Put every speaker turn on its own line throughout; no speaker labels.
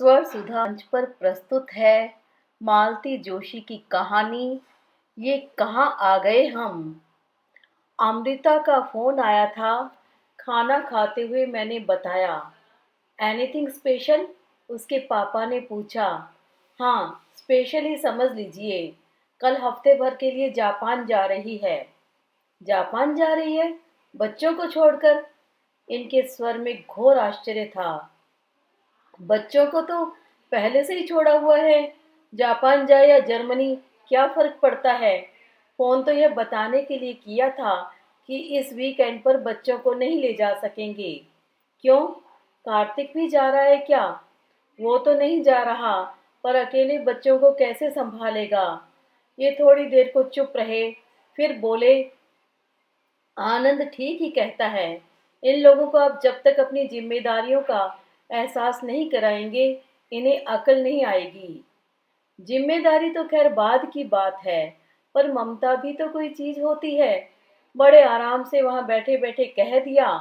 स्वर सुधा मंच पर प्रस्तुत है मालती जोशी की कहानी ये कहाँ आ गए हम। अमृता का फोन आया था। खाना खाते हुए मैंने बताया। Anything special? उसके पापा ने पूछा। हाँ, स्पेशल ही समझ लीजिए। कल हफ्ते भर के लिए जापान जा रही है। जापान जा रही है? बच्चों को छोड़कर? इनके स्वर में घोर आश्चर्य था। बच्चों को तो पहले से ही छोड़ा हुआ है। जापान जाए या जर्मनी, क्या फर्क पड़ता है। फोन तो यह बताने के लिए किया था कि इस वीकेंड पर बच्चों को नहीं ले जा सकेंगे। क्यों? कार्तिक भी जा रहा है क्या? वो तो नहीं जा रहा, पर अकेले बच्चों को कैसे संभालेगा। ये थोड़ी देर को चुप रहे, फिर बोले, आनंद ठीक ही कहता है। इन लोगों को आप जब तक अपनी जिम्मेदारियों का एहसास नहीं कराएंगे, इन्हें अकल नहीं आएगी। जिम्मेदारी तो खैर बाद की बात है, पर ममता भी तो कोई चीज होती है। बड़े आराम से वहां बैठे बैठे कह दिया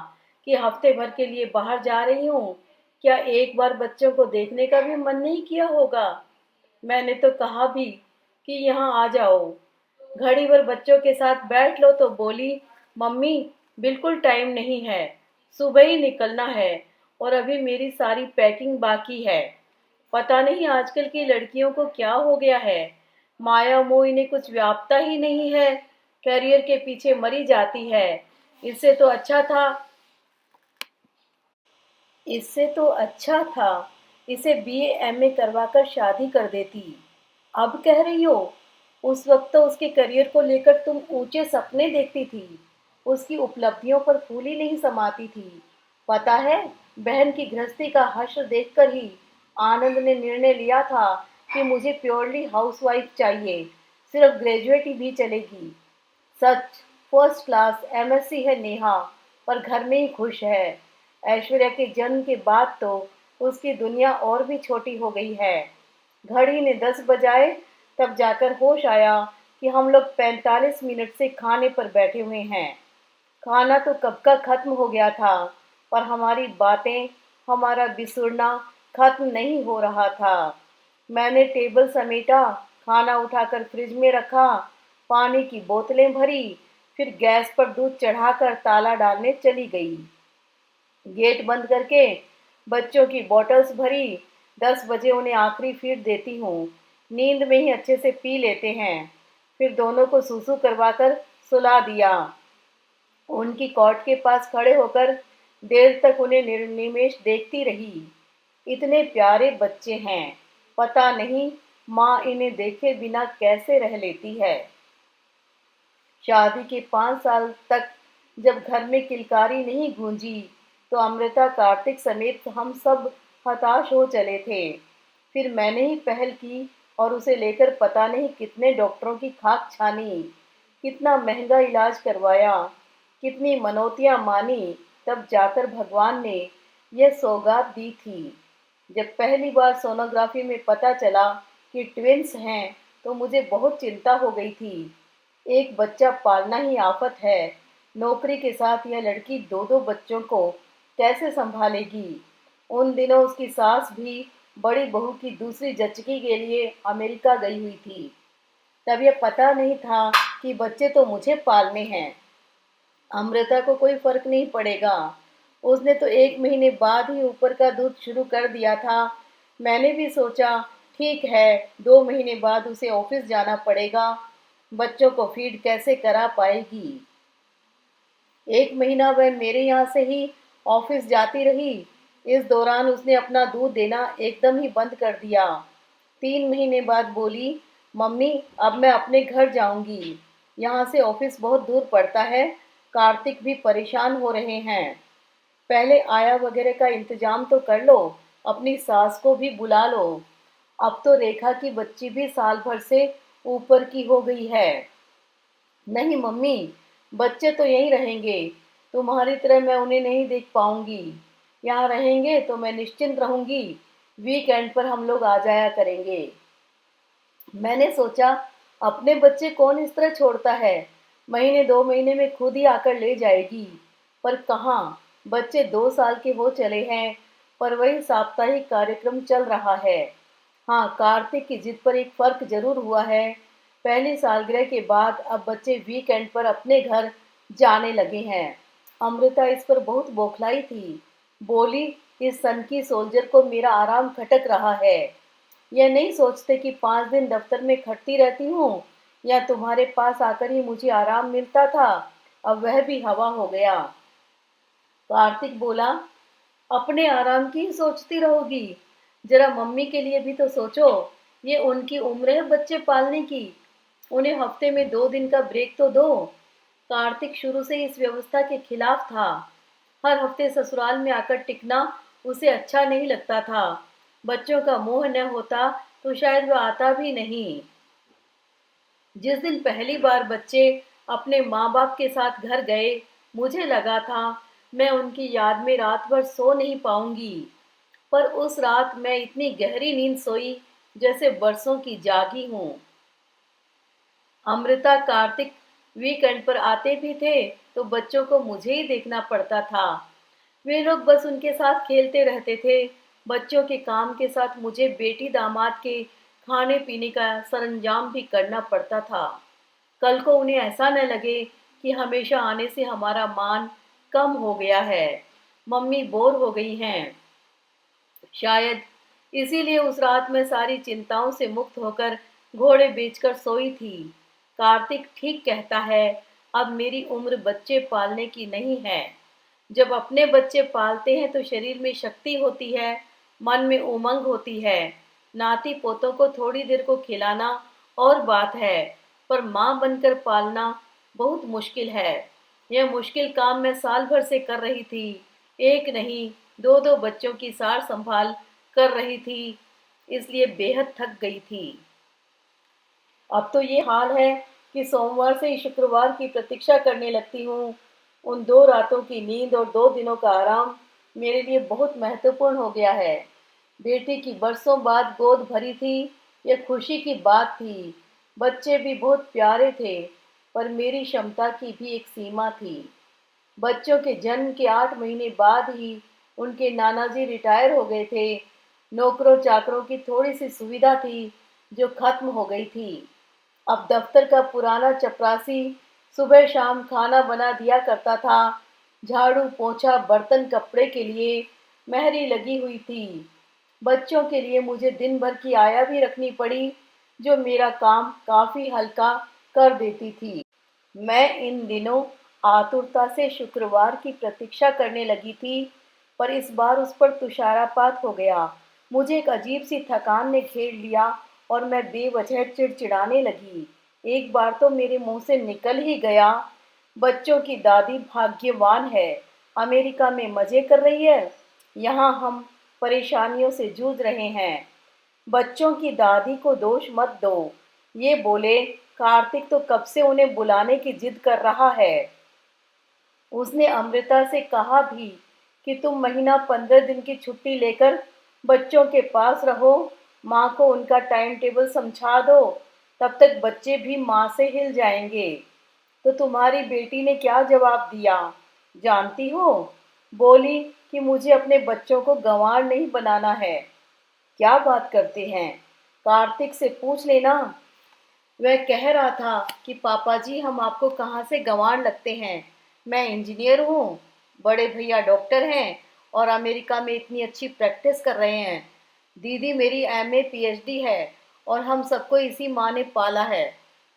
कि हफ्ते भर के लिए बाहर जा रही हूँ। क्या एक बार बच्चों को देखने का भी मन नहीं किया होगा? मैंने तो कहा भी कि यहाँ आ जाओ, घड़ी भर बच्चों के साथ बैठ लो, तो बोली, मम्मी बिल्कुल टाइम नहीं है, सुबह ही निकलना है और अभी मेरी सारी पैकिंग बाकी है। पता नहीं आजकल की लड़कियों को क्या हो गया है, माया मोह इन्हें कुछ व्यापता ही नहीं है, करियर के पीछे मरी जाती है। इससे तो अच्छा था इससे तो अच्छा था इसे बीए एमए करवाकर शादी कर देती। अब कह रही हो? उस वक्त तो उसके करियर को लेकर तुम ऊंचे सपने देखती थी, उसकी उपलब्धियों पर फूली नहीं समाती थी। पता है, बहन की गृहस्थी का हश्र देखकर ही आनंद ने निर्णय लिया था कि मुझे प्योरली हाउसवाइफ चाहिए, सिर्फ ग्रेजुएट ही भी चलेगी। सच, फर्स्ट क्लास एमएससी है नेहा, पर घर में ही खुश है। ऐश्वर्या के जन्म के बाद तो उसकी दुनिया और भी छोटी हो गई है। घड़ी ने 10 बजाए, तब जाकर होश आया कि हम लोग 45 मिनट से खाने पर बैठे हुए हैं। खाना तो कब का खत्म हो गया था, पर हमारी बातें, हमारा बिसुरना खत्म नहीं हो रहा था। मैंने टेबल समेटा, खाना उठाकर फ्रिज में रखा, पानी की बोतलें भरी, फिर गैस पर दूध चढ़ाकर ताला डालने चली गई। गेट बंद करके बच्चों की बॉटल्स भरी। 10 बजे उन्हें आखिरी फीड देती हूँ, नींद में ही अच्छे से पी लेते हैं। फिर दोनों को सूसू करवाकर सुला दिया। उनकी कॉट के पास खड़े होकर देर तक उन्हें निर्निमेष देखती रही। इतने प्यारे बच्चे हैं, पता नहीं माँ इन्हें देखे बिना कैसे रह लेती है। शादी के 5 साल तक जब घर में किलकारी नहीं गूंजी, तो अमृता कार्तिक समेत हम सब हताश हो चले थे। फिर मैंने ही पहल की और उसे लेकर पता नहीं कितने डॉक्टरों की खाक छानी, कितना महंगा इलाज करवाया, कितनी मनौतियां मानी, तब जाकर भगवान ने यह सौगात दी थी। जब पहली बार सोनोग्राफी में पता चला कि ट्विंस हैं, तो मुझे बहुत चिंता हो गई थी। एक बच्चा पालना ही आफत है। नौकरी के साथ यह लड़की दो दो बच्चों को कैसे संभालेगी। उन दिनों उसकी सास भी बड़ी बहू की दूसरी जच्ची के लिए अमेरिका गई हुई थी। तब यह पता नहीं था कि बच्चे तो मुझे पालने हैं। अमृता को कोई फर्क नहीं पड़ेगा, उसने तो 1 महीने बाद ही ऊपर का दूध शुरू कर दिया था। मैंने भी सोचा, ठीक है, 2 महीने बाद उसे ऑफिस जाना पड़ेगा, बच्चों को फीड कैसे करा पाएगी। 1 महीना वह मेरे यहाँ से ही ऑफिस जाती रही। इस दौरान उसने अपना दूध देना एकदम ही बंद कर दिया। 3 महीने बाद बोली, मम्मी अब मैं अपने घर जाऊंगी, यहाँ से ऑफिस बहुत दूर पड़ता है, कार्तिक भी परेशान हो रहे हैं। पहले आया वगैरह का इंतजाम तो कर लो, अपनी सास को भी बुला लो। अब तो रेखा की बच्ची भी साल भर से ऊपर की हो गई है। नहीं मम्मी, बच्चे तो यहीं रहेंगे, तुम्हारी तरह मैं उन्हें नहीं देख पाऊंगी। यहाँ रहेंगे तो मैं निश्चिंत रहूंगी, वीकेंड पर हम लोग आ जाया करेंगे। मैंने सोचा, अपने बच्चे कौन इस तरह छोड़ता है, महीने 2 महीने में खुद ही आकर ले जाएगी। पर कहाँ, बच्चे 2 साल के हो चले हैं, पर वही साप्ताहिक कार्यक्रम चल रहा है। हाँ, कार्तिक की जिद पर एक फर्क जरूर हुआ है। पहली सालगिरह के बाद अब बच्चे वीकेंड पर अपने घर जाने लगे हैं। अमृता इस पर बहुत बौखलाई थी। बोली, इस सन की सोल्जर को मेरा आराम खटक रहा है। यह नहीं सोचते कि 5 दिन दफ्तर में खटती रहती हूँ, या तुम्हारे पास आकर ही मुझे आराम मिलता था, अब वह भी हवा हो गया। कार्तिक बोला, अपने आराम की ही सोचती रहोगी, जरा मम्मी के लिए भी तो सोचो। ये उनकी उम्र है बच्चे पालने की, उन्हें हफ्ते में 2 दिन का ब्रेक तो दो। कार्तिक शुरू से इस व्यवस्था के खिलाफ था। हर हफ्ते ससुराल में आकर टिकना उसे अच्छा नहीं लगता था। बच्चों का मोह न होता तो शायद वह आता भी नहीं। जिस दिन पहली बार बच्चे अपने माँ बाप के साथ घर गए, मुझे लगा था मैं उनकी याद में रात भर सो नहीं पाऊंगी। पर उस रात मैं इतनी गहरी नींद सोई जैसे बरसों की जागी हूँ। अमृता कार्तिक वीकेंड पर आते भी थे तो बच्चों को मुझे ही देखना पड़ता था। वे लोग बस उनके साथ खेलते रहते थे। बच्चों के काम के साथ मुझे बेटी दामाद के खाने पीने का सरंजाम भी करना पड़ता था। कल को उन्हें ऐसा न लगे कि हमेशा आने से हमारा मान कम हो गया है, मम्मी बोर हो गई हैं। शायद इसीलिए उस रात मैं सारी चिंताओं से मुक्त होकर घोड़े बेचकर सोई थी। कार्तिक ठीक कहता है, अब मेरी उम्र बच्चे पालने की नहीं है। जब अपने बच्चे पालते हैं तो शरीर में शक्ति होती है, मन में उमंग होती है। नाती पोतों को थोड़ी देर को खिलाना और बात है, पर माँ बनकर पालना बहुत मुश्किल है। यह मुश्किल काम मैं साल भर से कर रही थी। एक नहीं, दो दो बच्चों की सार संभाल कर रही थी, इसलिए बेहद थक गई थी। अब तो ये हाल है कि सोमवार से ही शुक्रवार की प्रतीक्षा करने लगती हूँ। उन 2 रातों की नींद और 2 दिनों का आराम मेरे लिए बहुत महत्वपूर्ण हो गया है। बेटी की बरसों बाद गोद भरी थी, यह खुशी की बात थी। बच्चे भी बहुत प्यारे थे, पर मेरी क्षमता की भी एक सीमा थी। बच्चों के जन्म के 8 महीने बाद ही उनके नाना जी रिटायर हो गए थे। नौकरों चाकरों की थोड़ी सी सुविधा थी जो खत्म हो गई थी। अब दफ्तर का पुराना चपरासी सुबह शाम खाना बना दिया करता था। झाड़ू पोंछा बर्तन कपड़े के लिए मेहरी लगी हुई थी। बच्चों के लिए मुझे दिन भर की आया भी रखनी पड़ी, जो मेरा काम काफी हल्का कर देती थी। मैं इन दिनों आतुरता से शुक्रवार की प्रतीक्षा करने लगी थी, पर इस बार उस पर तुषारापात हो गया। मुझे एक अजीब सी थकान ने घेर लिया और मैं बेवजह चिड़चिड़ाने लगी। एक बार तो मेरे मुंह से निकल ही गया, बच्चों की दादी भाग्यवान है, अमेरिका में मजे कर रही है, यहाँ हम परेशानियों से जूझ रहे हैं। बच्चों की दादी को दोष मत दो, ये बोले। कार्तिक तो कब से उन्हें बुलाने की जिद कर रहा है। उसने अमृता से कहा भी कि तुम महीना 15 दिन की छुट्टी लेकर बच्चों के पास रहो, माँ को उनका टाइम टेबल समझा दो, तब तक बच्चे भी माँ से हिल जाएंगे। तो तुम्हारी बेटी ने क्या जवाब दिया जानती हो? बोली कि मुझे अपने बच्चों को गंवार नहीं बनाना है। क्या बात करते हैं, कार्तिक से पूछ लेना। वह कह रहा था कि पापा जी, हम आपको कहाँ से गंवार लगते हैं। मैं इंजीनियर हूँ, बड़े भैया डॉक्टर हैं और अमेरिका में इतनी अच्छी प्रैक्टिस कर रहे हैं। दीदी मेरी एमए पीएचडी है और हम सबको इसी माँ ने पाला है।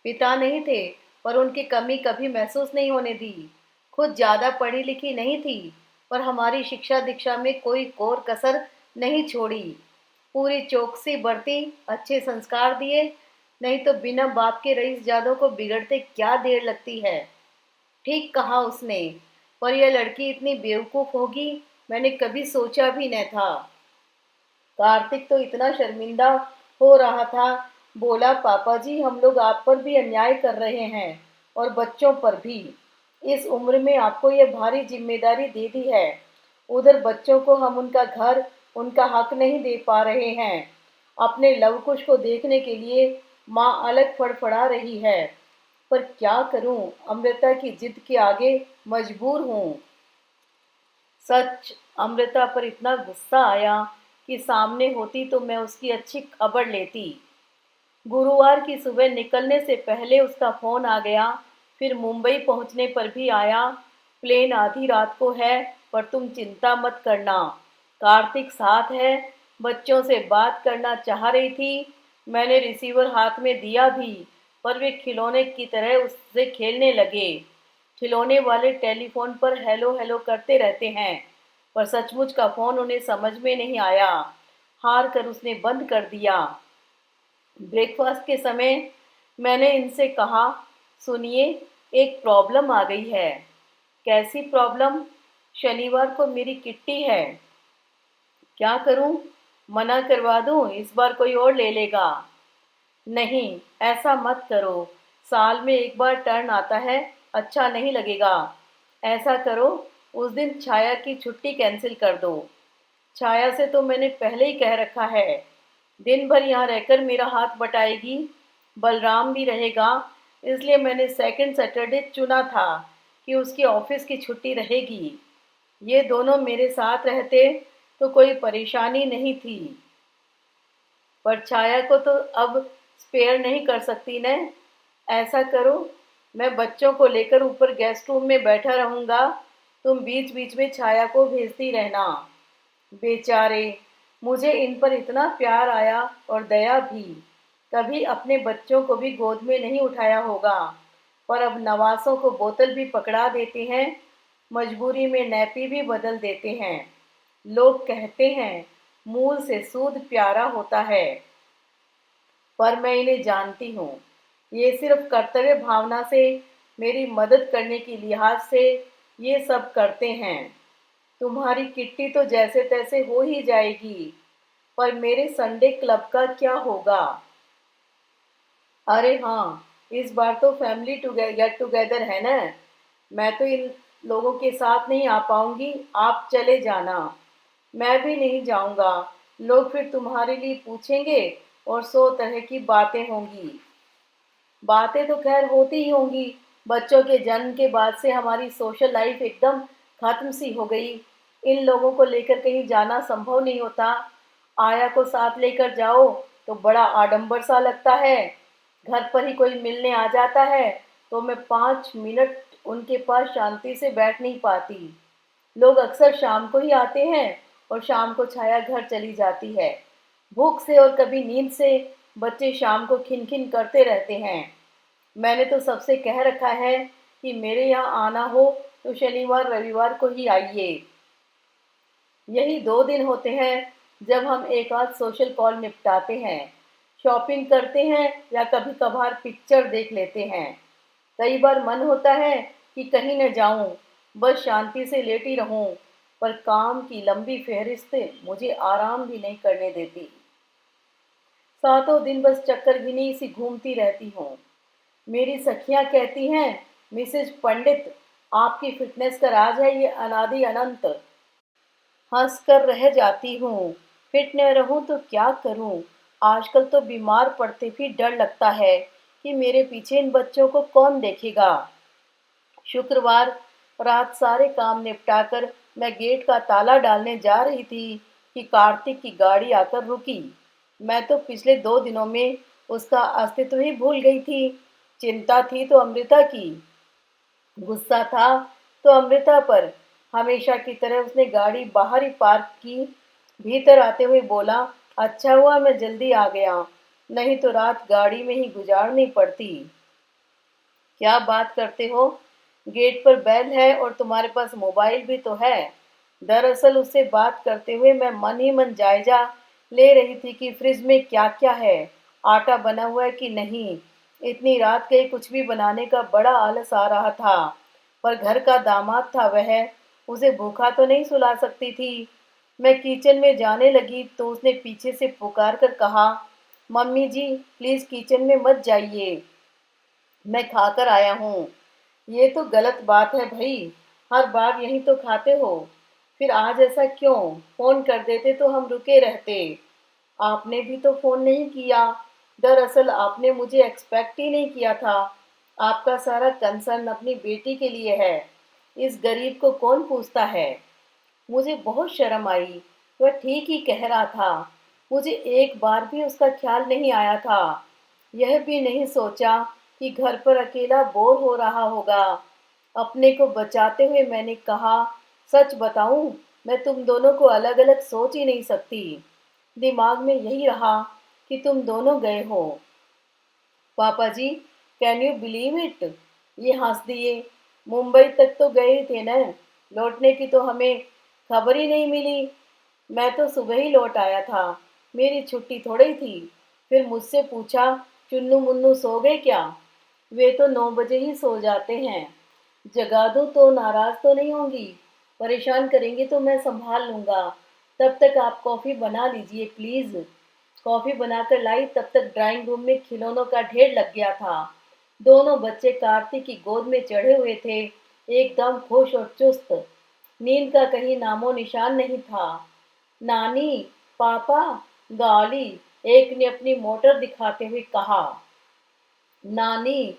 पिता नहीं थे, पर उनकी कमी कभी महसूस नहीं होने दी। खुद ज़्यादा पढ़ी लिखी नहीं थी, पर हमारी शिक्षा दीक्षा में कोई कोर कसर नहीं छोड़ी। पूरी चौकसी बरती, अच्छे संस्कार दिए, नहीं तो बिना बाप के रईस जादों को बिगड़ते क्या देर लगती है। ठीक कहा उसने, पर यह लड़की इतनी बेवकूफ होगी मैंने कभी सोचा भी न था। कार्तिक तो इतना शर्मिंदा हो रहा था, बोला, पापा जी, हम लोग आप पर भी अन्याय कर रहे हैं और बच्चों पर भी। इस उम्र में आपको यह भारी जिम्मेदारी दे दी है। उधर बच्चों को हम उनका घर, उनका हक नहीं दे पा रहे हैं। अपने लवकुश को देखने के लिए माँ अलग फड़फड़ा रही है, पर क्या करूं, अमृता की जिद के आगे मजबूर हूं। सच, अमृता पर इतना गुस्सा आया कि सामने होती तो मैं उसकी अच्छी खबर लेती। गुरुवार की सुबह निकलने से पहले उसका फ़ोन आ गया, फिर मुंबई पहुंचने पर भी आया। प्लेन आधी रात को है, पर तुम चिंता मत करना, कार्तिक साथ है। बच्चों से बात करना चाह रही थी। मैंने रिसीवर हाथ में दिया भी, पर वे खिलौने की तरह उससे खेलने लगे। खिलौने वाले टेलीफोन पर हेलो हेलो करते रहते हैं, पर सचमुच का फ़ोन उन्हें समझ में नहीं आया। हार कर उसने बंद कर दिया। ब्रेकफास्ट के समय मैंने इनसे कहा, सुनिए, एक प्रॉब्लम आ गई है। कैसी प्रॉब्लम? शनिवार को मेरी किट्टी है। क्या करूं? मना करवा दूं? इस बार कोई और ले लेगा। नहीं, ऐसा मत करो। साल में एक बार टर्न आता है, अच्छा नहीं लगेगा। ऐसा करो, उस दिन छाया की छुट्टी कैंसिल कर दो। छाया से तो मैंने पहले ही कह रखा है, दिन भर यहाँ रहकर मेरा हाथ बटाएगी। बलराम भी रहेगा, इसलिए मैंने सेकंड सैटरडे चुना था कि उसकी ऑफिस की छुट्टी रहेगी। ये दोनों मेरे साथ रहते तो कोई परेशानी नहीं थी, पर छाया को तो अब स्पेयर नहीं कर सकती न। ऐसा करो, मैं बच्चों को लेकर ऊपर गेस्ट रूम में बैठा रहूँगा, तुम बीच बीच में छाया को भेजती रहना। बेचारे, मुझे इन पर इतना प्यार आया और दया भी। कभी अपने बच्चों को भी गोद में नहीं उठाया होगा, पर अब नवासों को बोतल भी पकड़ा देते हैं, मजबूरी में नैपी भी बदल देते हैं। लोग कहते हैं मूल से सूद प्यारा होता है, पर मैं इन्हें जानती हूँ। ये सिर्फ कर्तव्य भावना से, मेरी मदद करने की लिहाज से ये सब करते हैं। तुम्हारी किट्टी तो जैसे तैसे हो ही जाएगी, पर मेरे संडे क्लब का क्या होगा? अरे हाँ, इस बार तो फैमिली गेट टुगेदर है ना। मैं तो इन लोगों के साथ नहीं आ पाऊंगी, आप चले जाना। मैं भी नहीं जाऊंगा, लोग फिर तुम्हारे लिए पूछेंगे और 100 तरह की बातें होंगी। बातें तो खैर होती ही होंगी। बच्चों के जन्म के बाद से हमारी सोशल लाइफ एकदम खत्म सी हो गई। इन लोगों को लेकर कहीं जाना संभव नहीं होता। आया को साथ लेकर जाओ तो बड़ा आडंबर सा लगता है। घर पर ही कोई मिलने आ जाता है तो मैं 5 मिनट उनके पास शांति से बैठ नहीं पाती। लोग अक्सर शाम को ही आते हैं और शाम को छाया घर चली जाती है। भूख से और कभी नींद से बच्चे शाम को खिनखिन करते रहते हैं। मैंने तो सबसे कह रखा है कि मेरे यहाँ आना हो तो शनिवार रविवार को ही आइए। यही 2 दिन होते हैं जब हम एक आध सोशल कॉल निपटाते हैं, शॉपिंग करते हैं या कभी कभार पिक्चर देख लेते हैं। कई बार मन होता है कि कहीं न जाऊं, बस शांति से लेटी रहूं, पर काम की लंबी फहरिस्त मुझे आराम भी नहीं करने देती। सातों दिन बस चक्करगिनी सी घूमती रहती हूँ। मेरी सखियाँ कहती हैं, मिसेज पंडित, आपकी फिटनेस का राज है ये अनादि अनंत। हंस कर रह जाती हूँ। फिट न रहूँ तो क्या करूँ? आजकल तो बीमार पड़ते भी डर लगता है कि मेरे पीछे इन बच्चों को कौन देखेगा। शुक्रवार रात सारे काम निपटाकर मैं गेट का ताला डालने जा रही थी कि कार्तिक की गाड़ी आकर रुकी। मैं तो पिछले 2 दिनों में उसका अस्तित्व ही भूल गई थी। चिंता थी तो अमृता की, गुस्सा था तो अमृता पर। हमेशा की तरह उसने गाड़ी बाहर ही पार्क की। भीतर आते हुए बोला, अच्छा हुआ मैं जल्दी आ गया, नहीं तो रात गाड़ी में ही गुजारनी पड़ती। क्या बात करते हो? गेट पर बेल है और तुम्हारे पास मोबाइल भी तो है। दरअसल उससे बात करते हुए मैं मन ही मन जायजा ले रही थी कि फ्रिज में क्या क्या है, आटा बना हुआ है कि नहीं। इतनी रात गई, कुछ भी बनाने का बड़ा आलस आ रहा था, पर घर का दामाद था वह, उसे भूखा तो नहीं सुला सकती थी। मैं किचन में जाने लगी तो उसने पीछे से पुकार कर कहा, मम्मी जी प्लीज़ किचन में मत जाइए, मैं खाकर आया हूँ। ये तो गलत बात है भाई, हर बार यही तो खाते हो। फिर आज ऐसा क्यों? फोन कर देते तो हम रुके रहते। आपने भी तो फोन नहीं किया। दरअसल आपने मुझे एक्सपेक्ट ही नहीं किया था। आपका सारा कंसर्न अपनी बेटी के लिए है। इस गरीब को कौन पूछता है? मुझे बहुत शर्म आई। वह ठीक ही कह रहा था। मुझे एक बार भी उसका ख्याल नहीं आया था। यह भी नहीं सोचा कि घर पर अकेला बोर हो रहा होगा। अपने को बचाते हुए मैंने कहा, सच बताऊं, मैं तुम दोनों को अलग अलग सोच ही नहीं सकती। दिमाग में यही रहा कि तुम दोनों गए हो। पापा जी, कैन यू बिलीव इट? ये हंस दिए। मुंबई तक तो गए थे न, लौटने की तो हमें खबर ही नहीं मिली। मैं तो सुबह ही लौट आया था, मेरी छुट्टी थोड़ी थी। फिर मुझसे पूछा, चुन्नू मुन्नू सो गए क्या? वे तो 9 बजे ही सो जाते हैं। जगा दूं तो नाराज तो नहीं होंगी? परेशान करेंगी तो मैं संभाल लूंगा। तब तक आप कॉफी बना लीजिए प्लीज। कॉफी बनाकर लाई तब तक ड्राइंग रूम में खिलौनों का ढेर लग गया था। दोनों बच्चे कार्तिक की गोद में चढ़े हुए थे, एकदम खुश और चुस्त। नींद का कहीं नामो निशान नहीं था। नानी, पापा, गाली, एक ने अपनी मोटर दिखाते हुए कहा। नानी,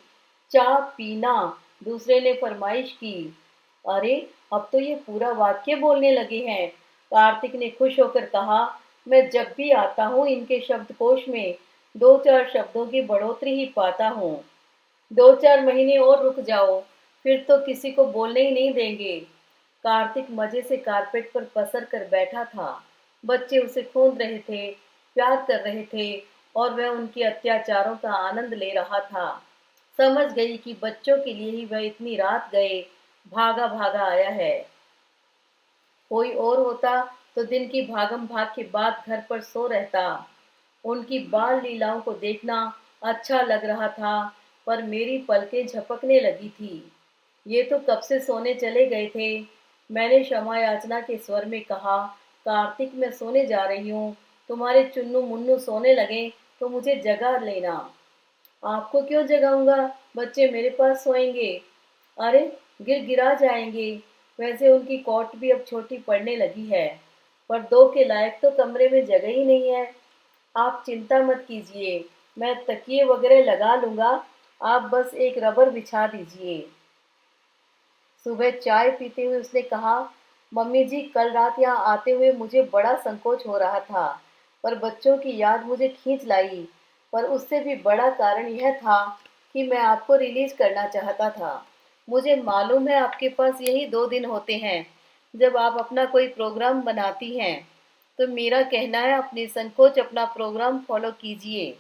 चाय पीना, दूसरे ने फरमाइश की। अरे, अब तो ये पूरा वाक्य बोलने लगे हैं। कार्तिक ने खुश होकर कहा, मैं जब भी आता हूँ इनके शब्दकोश में 2-4 शब्दों की बढ़ोतरी ही पाता हूँ। 2-4 महीने और रुक जाओ, फिर तो किसी को बोलने ही नहीं देंगे। कार्तिक मजे से कारपेट पर पसर कर बैठा था। बच्चे उसे खूंद रहे थे, प्यार कर रहे थे, और वह उनके अत्याचारों का आनंद ले रहा था। समझ गई कि बच्चों के लिए ही वह इतनी रात गए भागा भागा आया है। कोई और होता तो दिन की भागम भाग के बाद घर पर सो रहता। उनकी बाल लीलाओं को देखना अच्छा लग रहा था, पर मेरी पलकें झपकने लगी थी। ये तो कब से सोने चले गए थे। मैंने क्षमा याचना के स्वर में कहा, कार्तिक, मैं सोने जा रही हूँ। तुम्हारे चुन्नू मुन्नू सोने लगे तो मुझे जगा लेना। आपको क्यों जगाऊंगा? बच्चे मेरे पास सोएंगे। अरे, गिर गिरा जाएंगे। वैसे उनकी कॉट भी अब छोटी पड़ने लगी है, पर दो के लायक तो कमरे में जगह ही नहीं है। आप चिंता मत कीजिए, मैं तकिए वगैरह लगा लूंगा। आप बस एक रबर बिछा दीजिए। सुबह चाय पीते हुए उसने कहा, मम्मी जी, कल रात यहाँ आते हुए मुझे बड़ा संकोच हो रहा था, पर बच्चों की याद मुझे खींच लाई। पर उससे भी बड़ा कारण यह था कि मैं आपको रिलीज करना चाहता था। मुझे मालूम है आपके पास यही 2 दिन होते हैं जब आप अपना कोई प्रोग्राम बनाती हैं। तो मेरा कहना है, अपनी संकोच अपना प्रोग्राम फॉलो कीजिए।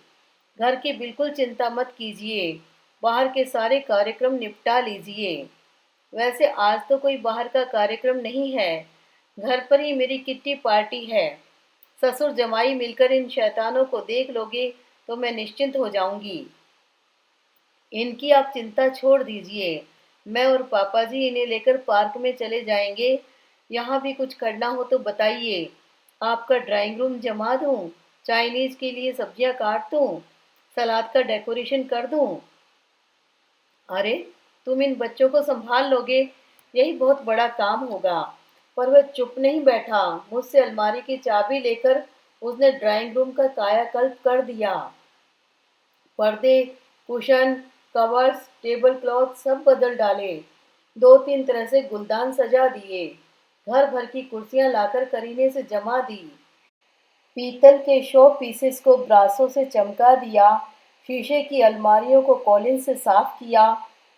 घर की बिल्कुल चिंता मत कीजिए। बाहर के सारे कार्यक्रम निपटा लीजिए। वैसे आज तो कोई बाहर का कार्यक्रम नहीं है, घर पर ही मेरी किट्टी पार्टी है। ससुर जमाई मिलकर इन शैतानों को देख लोगे तो मैं निश्चिंत हो जाऊंगी। इनकी आप चिंता छोड़ दीजिए। मैं और पापा जी इन्हें लेकर पार्क में चले जाएंगे। यहाँ भी कुछ करना हो तो बताइए। आपका ड्राइंग रूम जमा दूँ? चाइनीज के लिए सब्जियां काट दूँ? सलाद का डेकोरेशन कर दूँ? अरे, तुम इन बच्चों को संभाल लोगे, यही बहुत बड़ा काम होगा। पर वह चुप नहीं बैठा। मुझसे अलमारी की चाबी लेकर उसने ड्राइंग रूम का कायाकल्प कर दिया। पर्दे, कुशन, कवर्स, टेबल क्लॉथ सब बदल डाले। 2-3 तरह से गुलदान सजा दिए। घर भर की कुर्सियां लाकर करीने से जमा दी। पीतल के शो पीसेस को ब्रासों से चमका दिया। शीशे की अलमारियों को कॉलिन से साफ किया।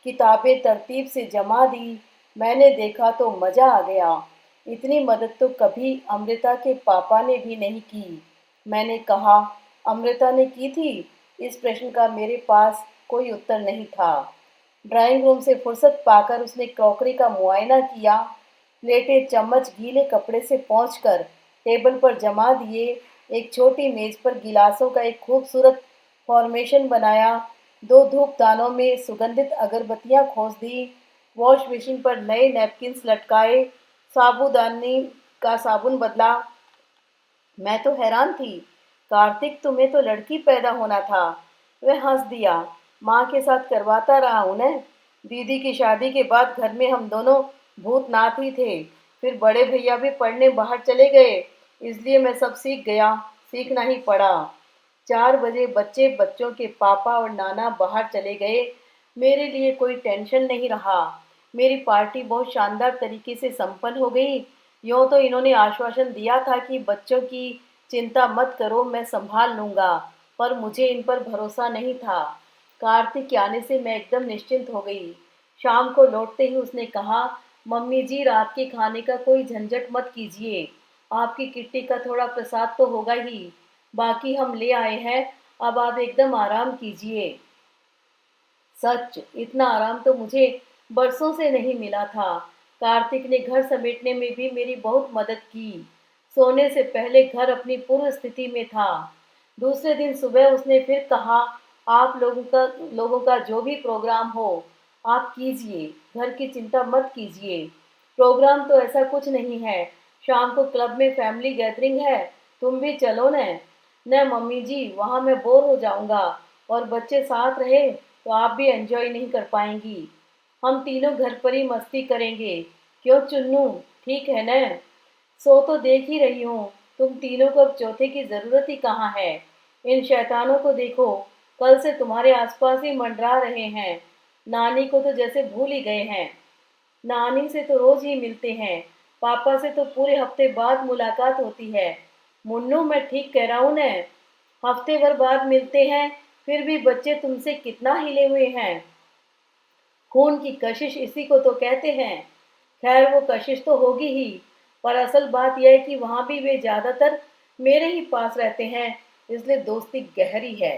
किताबें तरतीब से जमा दी। मैंने देखा तो मजा आ गया। इतनी मदद तो कभी अमृता के पापा ने भी नहीं की। मैंने कहा, अमृता ने की थी? इस प्रश्न का मेरे पास कोई उत्तर नहीं था। ड्राइंग रूम से फुर्सत पाकर उसने क्रॉकरी का मुआयना किया। प्लेटें, चम्मच गीले कपड़े से पोंछकर टेबल पर जमा दिए। एक छोटी मेज पर गिलासों का एक खूबसूरत फॉर्मेशन बनाया। 2 धूपदानों में सुगंधित अगरबत्तियां खोस दी। वॉश मशीन पर नए नैपकिन्स लटकाए। साबुदानी का साबुन बदला। मैं तो हैरान थी। कार्तिक, तुम्हें तो लड़की पैदा होना था। वह हंस दिया। माँ के साथ करवाता रहा हूँ न। दीदी की शादी के बाद घर में हम दोनों भूतनाथ ही थे। फिर बड़े भैया भी पढ़ने बाहर चले गए, इसलिए मैं सब सीख गया। सीखना ही पड़ा। 4 बजे बच्चे बच्चों के पापा और नाना बाहर चले गए। मेरे लिए कोई टेंशन नहीं रहा। मेरी पार्टी बहुत शानदार तरीके से संपन्न हो गई। यूँ तो इन्होंने आश्वासन दिया था कि बच्चों की चिंता मत करो, मैं संभाल लूँगा, पर मुझे इन पर भरोसा नहीं था। कार्तिक के आने से मैं एकदम निश्चिंत हो गई। शाम को लौटते ही उसने कहा, मम्मी जी रात के खाने का कोई झंझट मत कीजिए। आपकी किट्टी का थोड़ा प्रसाद तो होगा ही, बाकी हम ले आए हैं, अब आप एकदम आराम कीजिए। सच, इतना आराम तो मुझे बरसों से नहीं मिला था। कार्तिक ने घर समेटने में भी मेरी बहुत मदद की। सोने से पहले घर अपनी पूर्व स्थिति में था। दूसरे दिन सुबह उसने फिर कहा, आप लोगों का जो भी प्रोग्राम हो, आप कीजिए, घर की चिंता मत कीजिए। प्रोग्राम तो ऐसा कुछ नहीं है, शाम को क्लब में फैमिली गैदरिंग है, तुम भी चलो न। न मम्मी जी, वहाँ मैं बोर हो जाऊंगा, और बच्चे साथ रहे तो आप भी एंजॉय नहीं कर पाएंगी। हम तीनों घर पर ही मस्ती करेंगे, क्यों चुन्नू, ठीक है न? सो तो देख ही रही हूँ, तुम तीनों को अब चौथे की जरूरत ही कहाँ है। इन शैतानों को देखो, कल से तुम्हारे आसपास ही मंडरा रहे हैं। नानी को तो जैसे भूल ही गए हैं। नानी से तो रोज ही मिलते हैं, पापा से तो पूरे हफ्ते बाद मुलाकात होती है। मुन्नू, मैं ठीक कह रहा हूँ न? हफ्ते भर बाद मिलते हैं, फिर भी बच्चे तुमसे कितना हिले हुए हैं। खून की कशिश इसी को तो कहते हैं। खैर वो कशिश तो होगी ही, पर असल बात यह है कि वहाँ भी वे ज्यादातर मेरे ही पास रहते हैं, इसलिए दोस्ती गहरी है।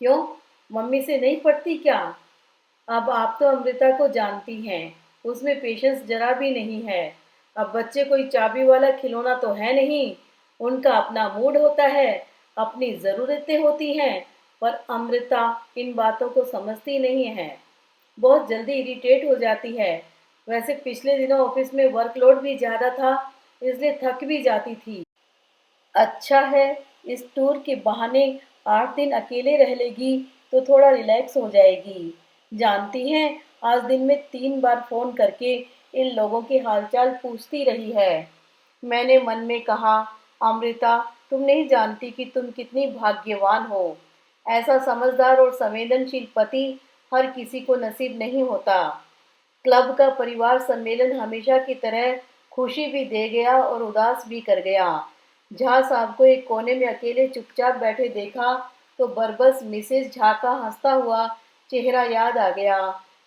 क्यों, मम्मी से नहीं पड़ती क्या? अब आप तो अमृता को जानती हैं, उसमें पेशेंस जरा भी नहीं है। अब बच्चे कोई चाबी वाला खिलौना तो है नहीं, उनका अपना मूड होता है, अपनी ज़रूरतें होती हैं, पर अमृता इन बातों को समझती नहीं है, बहुत जल्दी इरिटेट हो जाती है। वैसे पिछले दिनों ऑफिस में वर्कलोड भी ज़्यादा था, इसलिए थक भी जाती थी। अच्छा है, इस टूर के बहाने 8 दिन अकेले रह लेगी तो थोड़ा रिलैक्स हो जाएगी। जानती हैं, आज दिन में 3 बार फोन करके इन लोगों के हालचाल पूछती रही है। मैंने मन में कहा, अमृता, तुम नहीं जानती कि तुम कितनी भाग्यवान हो। ऐसा समझदार और संवेदनशील पति हर किसी को नसीब नहीं होता। क्लब का परिवार सम्मेलन हमेशा की तरह खुशी भी दे गया और उदास भी कर गया। झा साहब को एक कोने में अकेले चुपचाप बैठे देखा तो बरबस मिसेज झा का हंसता हुआ चेहरा याद आ गया।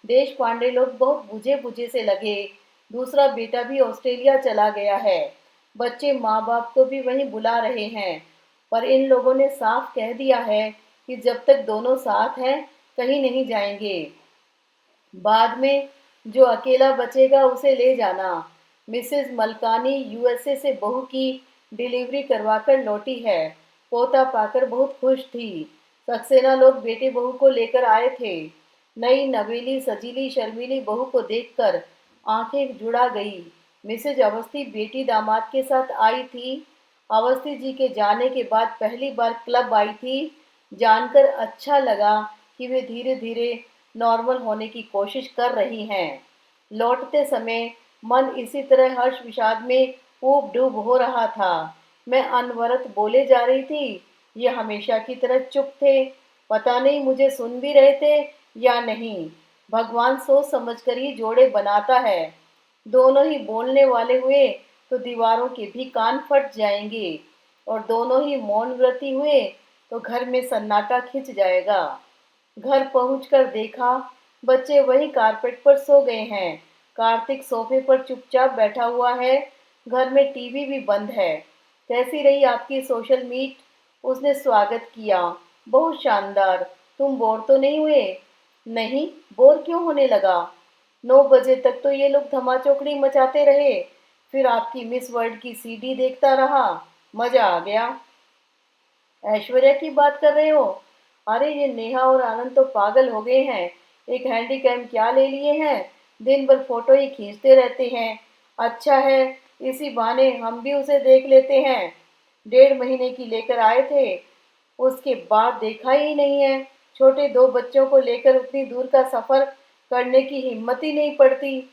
देश पांडे लोग बहुत बुझे बुझे से लगे। दूसरा बेटा भी ऑस्ट्रेलिया चला गया है, बच्चे माँ बाप को भी वहीं बुला रहे हैं, पर इन लोगों ने साफ कह दिया है कि जब तक दोनों साथ हैं कहीं नहीं जाएंगे। बाद में जो अकेला बचेगा उसे ले जाना। मिसेज मलकानी यूएसए से बहू की डिलीवरी करवाकर लौटी है, पोता पाकर बहुत खुश थी। सक्सेना लोग बेटे बहू को लेकर आए थे। नई नवेली सजीली शर्मीली बहू को देखकर आंखें जुड़ा गई। मिसेज अवस्थी बेटी दामाद के साथ आई थी। अवस्थी जी के जाने के बाद पहली बार क्लब आई थी। जानकर अच्छा लगा कि वे धीरे धीरे नॉर्मल होने की कोशिश कर रही हैं। लौटते समय मन इसी तरह हर्ष विषाद में ऊब डूब हो रहा था। मैं अनवरत बोले जा रही थी, ये हमेशा की तरह चुप थे। पता नहीं मुझे सुन भी रहे थे या नहीं। भगवान सोच समझकर ही जोड़े बनाता है। दोनों ही बोलने वाले हुए तो दीवारों के भी कान फट जाएंगे, और दोनों ही मौन व्रती हुए तो घर में सन्नाटा खिंच जाएगा। घर पहुंचकर देखा, बच्चे वही कारपेट पर सो गए हैं। कार्तिक सोफे पर चुपचाप बैठा हुआ है। घर में टीवी भी बंद है। कैसी रही आपकी सोशल मीट? उसने स्वागत किया। बहुत शानदार। तुम बोर तो नहीं हुए? नहीं, बोर क्यों होने लगा? 9 बजे तक तो ये लोग धमाचौकड़ी मचाते रहे, फिर आपकी मिस वर्ल्ड की सीडी देखता रहा, मजा आ गया। ऐश्वर्या की बात कर रहे हो? अरे ये नेहा और आनंद तो पागल हो गए हैं। एक हैंडीकैम क्या ले लिए हैं, दिन भर फोटो ही खींचते रहते हैं। अच्छा है, इसी बहाने हम भी उसे देख लेते हैं। 1.5 महीने की लेकर आए थे, उसके बाद देखा ही नहीं है। छोटे 2 बच्चों को लेकर उतनी दूर का सफर करने की हिम्मत ही नहीं पड़ती।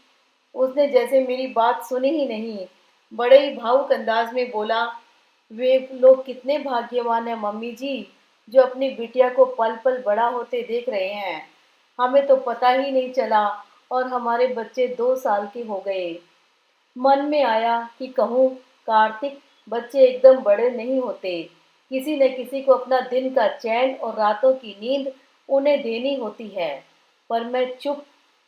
उसने जैसे मेरी बात सुनी ही नहीं, बड़े ही भावुक अंदाज में बोला, वे लोग कितने भाग्यवान हैं मम्मी जी, जो अपनी बिटिया को पल पल बड़ा होते देख रहे हैं। हमें तो पता ही नहीं चला और हमारे बच्चे 2 साल के हो गए। मन में आया कि कहूँ, कार्तिक, बच्चे एकदम बड़े नहीं होते। किसी न किसी को अपना दिन का चैन और रातों की नींद उन्हें देनी होती है। पर मैं चुप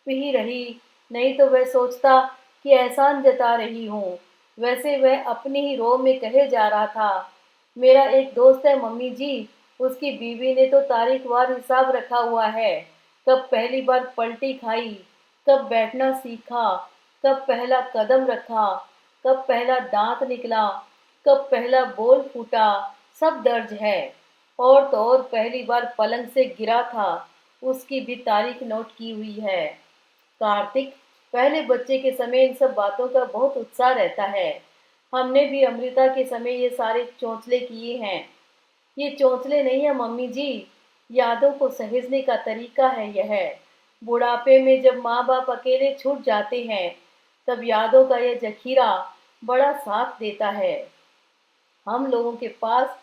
ही रही, नहीं तो वह सोचता कि एहसान जता रही हूँ। वैसे वह अपनी ही रो में कहे जा रहा था। मेरा एक दोस्त है मम्मी जी, उसकी बीवी ने तो तारीखवार हिसाब रखा हुआ है। कब पहली बार पलटी खाई, कब बैठना सीखा, कब पहला कदम रखा, कब पहला दांत निकला, कब पहला बोल फूटा, सब दर्ज है। और तो और पहली बार पलंग से गिरा था, उसकी भी तारीख नोट की हुई है। कार्तिक, पहले बच्चे के समय इन सब बातों का बहुत उत्साह रहता है। हमने भी अमृता के समय ये सारे चौंचले किए हैं। ये चौंचले नहीं है मम्मी जी, यादों को सहेजने का तरीका है यह। बुढ़ापे में जब माँ बाप अकेले छूट जाते हैं, तब यादों का यह जखीरा बड़ा साथ देता है। हम लोगों के पास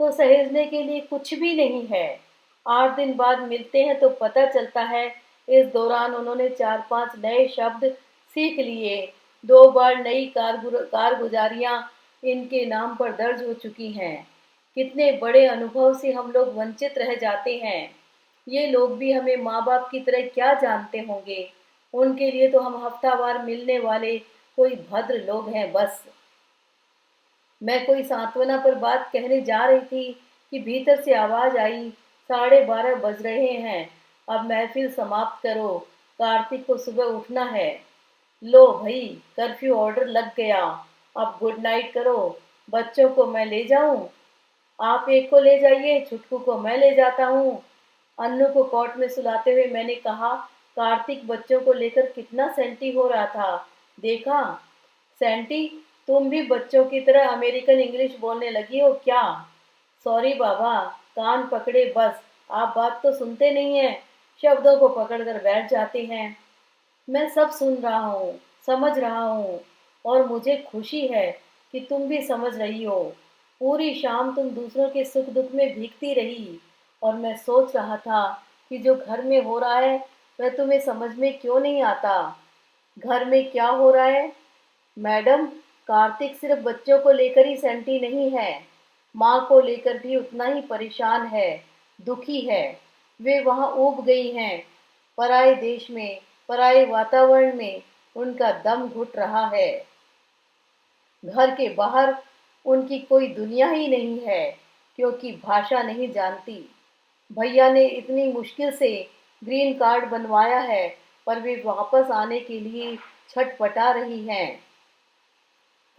तो सहेजने के लिए कुछ भी नहीं है। 8 दिन बाद मिलते हैं तो पता चलता है इस दौरान उन्होंने 4-5 नए शब्द सीख लिए। 2 बार नई कारगुजारियां इनके नाम पर दर्ज हो चुकी हैं। कितने बड़े अनुभव से हम लोग वंचित रह जाते हैं। ये लोग भी हमें माँ बाप की तरह क्या जानते होंगे। उनके लिए तो हम हफ्तावार मिलने वाले कोई भद्र लोग हैं बस। मैं कोई सांत्वना पर बात कहने जा रही थी कि भीतर से आवाज आई, 12:30 बज रहे हैं, अब महफिल समाप्त करो, कार्तिक को सुबह उठना है। लो भाई, कर्फ्यू ऑर्डर लग गया, अब गुड नाइट करो। बच्चों को मैं ले जाऊं? आप एक को ले जाइए, छुटकू को मैं ले जाता हूँ। अन्नू को कॉट में सुलाते हुए मैंने कहा, कार्तिक बच्चों को लेकर कितना सेंटी हो रहा था, देखा? सेंटी, तुम भी बच्चों की तरह अमेरिकन इंग्लिश बोलने लगी हो क्या? सॉरी बाबा, कान पकड़े बस, आप बात तो सुनते नहीं हैं, शब्दों को पकड़कर बैठ जाते हैं। मैं सब सुन रहा हूँ, समझ रहा हूँ, और मुझे खुशी है कि तुम भी समझ रही हो। पूरी शाम तुम दूसरों के सुख दुख में भीगती रही, और मैं सोच रहा था कि जो घर में हो रहा है वह तुम्हें समझ में क्यों नहीं आता। घर में क्या हो रहा है? मैडम, कार्तिक सिर्फ बच्चों को लेकर ही सेंटी नहीं है, माँ को लेकर भी उतना ही परेशान है, दुखी है। वे वहाँ ऊब गई हैं, पराए देश में, पराए वातावरण में उनका दम घुट रहा है। घर के बाहर उनकी कोई दुनिया ही नहीं है, क्योंकि भाषा नहीं जानती। भैया ने इतनी मुश्किल से ग्रीन कार्ड बनवाया है, पर वे वापस आने के लिए छटपटा रही हैं।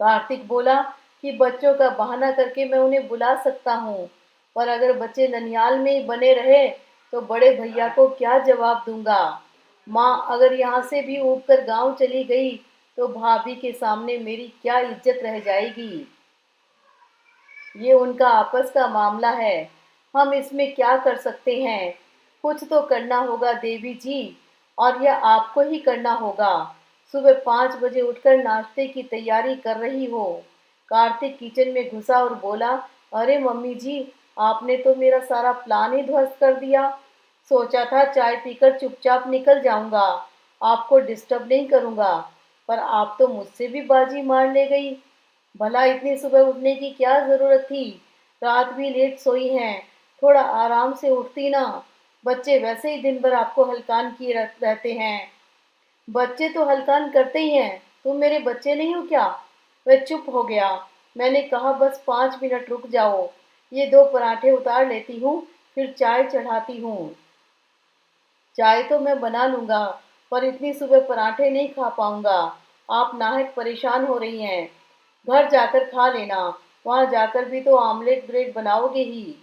कार्तिक बोला कि बच्चों का बहाना करके मैं उन्हें बुला सकता हूँ, पर अगर बच्चे ननियाल में ही बने रहे तो बड़े भैया को क्या जवाब दूंगा। माँ अगर यहाँ से भी उठ कर गाँव चली गई तो भाभी के सामने मेरी क्या इज्जत रह जाएगी। ये उनका आपस का मामला है, हम इसमें क्या कर सकते हैं। कुछ तो करना होगा देवी जी, और यह आपको ही करना होगा। सुबह 5 बजे उठकर नाश्ते की तैयारी कर रही हो। कार्तिक किचन में घुसा और बोला, अरे मम्मी जी, आपने तो मेरा सारा प्लान ही ध्वस्त कर दिया। सोचा था चाय पीकर चुपचाप निकल जाऊंगा, आपको डिस्टर्ब नहीं करूंगा, पर आप तो मुझसे भी बाजी मार ले गई। भला इतनी सुबह उठने की क्या जरूरत थी? रात भी लेट सोई हैं, थोड़ा आराम से उठती ना। बच्चे वैसे ही दिन भर आपको हलकान किए रहते हैं। बच्चे तो हलकान करते ही हैं, तुम मेरे बच्चे नहीं हो क्या? वह चुप हो गया। मैंने कहा, बस 5 मिनट रुक जाओ, ये 2 पराठे उतार लेती हूँ, फिर चाय चढ़ाती हूँ। चाय तो मैं बना लूंगा, पर इतनी सुबह पराठे नहीं खा पाऊंगा। आप नाहक परेशान हो रही हैं, घर जाकर खा लेना, वहां जाकर भी तो आमलेट ब्रेड बनाओगे ही।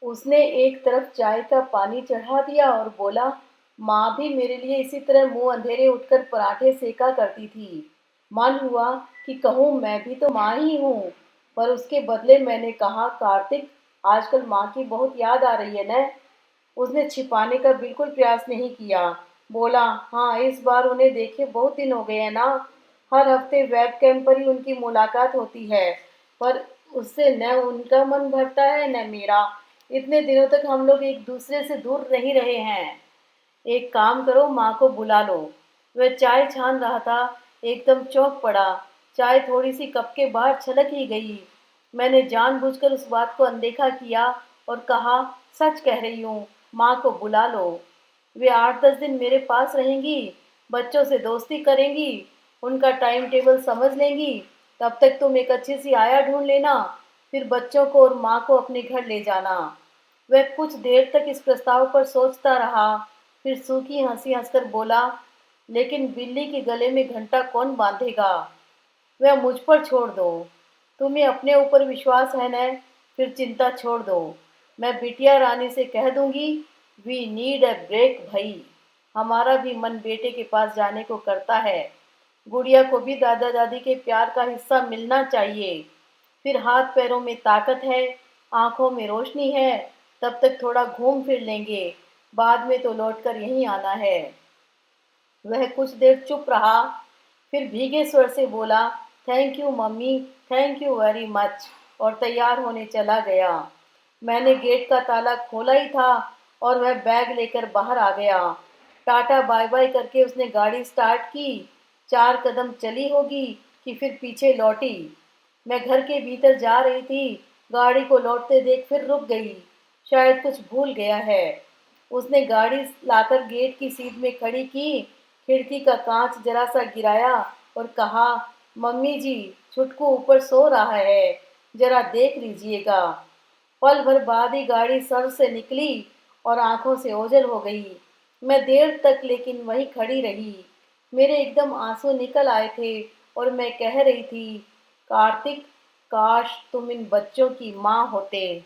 उसने एक तरफ चाय का पानी चढ़ा दिया और बोला, माँ भी मेरे लिए इसी तरह मुंह अंधेरे उठकर पराठे सेका करती थी। मन हुआ कि कहूँ मैं भी तो माँ ही हूँ, पर उसके बदले मैंने कहा, कार्तिक, आजकल माँ की बहुत याद आ रही है न। उसने छिपाने का बिल्कुल प्रयास नहीं किया। बोला, हाँ, इस बार उन्हें देखे बहुत दिन हो गए हैं ना। हर हफ्ते वेब कैम पर ही उनकी मुलाकात होती है, पर उससे न उनका मन भरता है न मेरा। इतने दिनों तक हम लोग एक दूसरे से दूर नहीं रहे हैं। एक काम करो, माँ को बुला लो। वह चाय छान रहा था, एकदम चौंक पड़ा। चाय थोड़ी सी कप के बाहर छलक ही गई। मैंने जानबूझकर उस बात को अनदेखा किया और कहा, सच कह रही हूँ, माँ को बुला लो। वे 8-10 दिन मेरे पास रहेंगी, बच्चों से दोस्ती करेंगी, उनका टाइम टेबल समझ लेंगी। तब तक तुम एक अच्छी सी आया ढूंढ लेना, फिर बच्चों को और माँ को अपने घर ले जाना। वह कुछ देर तक इस प्रस्ताव पर सोचता रहा, फिर सूखी हंसी हंसकर बोला, लेकिन बिल्ली के गले में घंटा कौन बांधेगा? वह मुझ पर छोड़ दो। तुम्हें अपने ऊपर विश्वास है न? फिर चिंता छोड़ दो। मैं बिटिया रानी से कह दूंगी, वी नीड अ ब्रेक भई। हमारा भी मन बेटे के पास जाने को करता है। गुड़िया को भी दादा दादी के प्यार का हिस्सा मिलना चाहिए। फिर हाथ पैरों में ताकत है, आंखों में रोशनी है, तब तक थोड़ा घूम फिर लेंगे, बाद में तो लौटकर यहीं आना है। वह कुछ देर चुप रहा, फिर भीगे स्वर से बोला, thank you mummy, thank you very much, और तैयार होने चला गया। मैंने गेट का ताला खोला ही था और वह बैग लेकर बाहर आ गया। टाटा बाय बाय करके उसने गाड़ी स्टार्ट की। 4 कदम चली होगी कि फिर पीछे लौटी। मैं घर के भीतर जा रही थी, गाड़ी को लौटते देख फिर रुक गई। शायद कुछ भूल गया है। उसने गाड़ी लाकर गेट की सीध में खड़ी की, खिड़की का कांच जरा सा गिराया और कहा, मम्मी जी, छुटकू ऊपर सो रहा है, जरा देख लीजिएगा। पल भर बाद ही गाड़ी सर से निकली और आंखों से ओझल हो गई। मैं देर तक लेकिन वहीं खड़ी रही। मेरे एकदम आंसू निकल आए थे और मैं कह रही थी, कार्तिक, काश तुम इन बच्चों की माँ होते।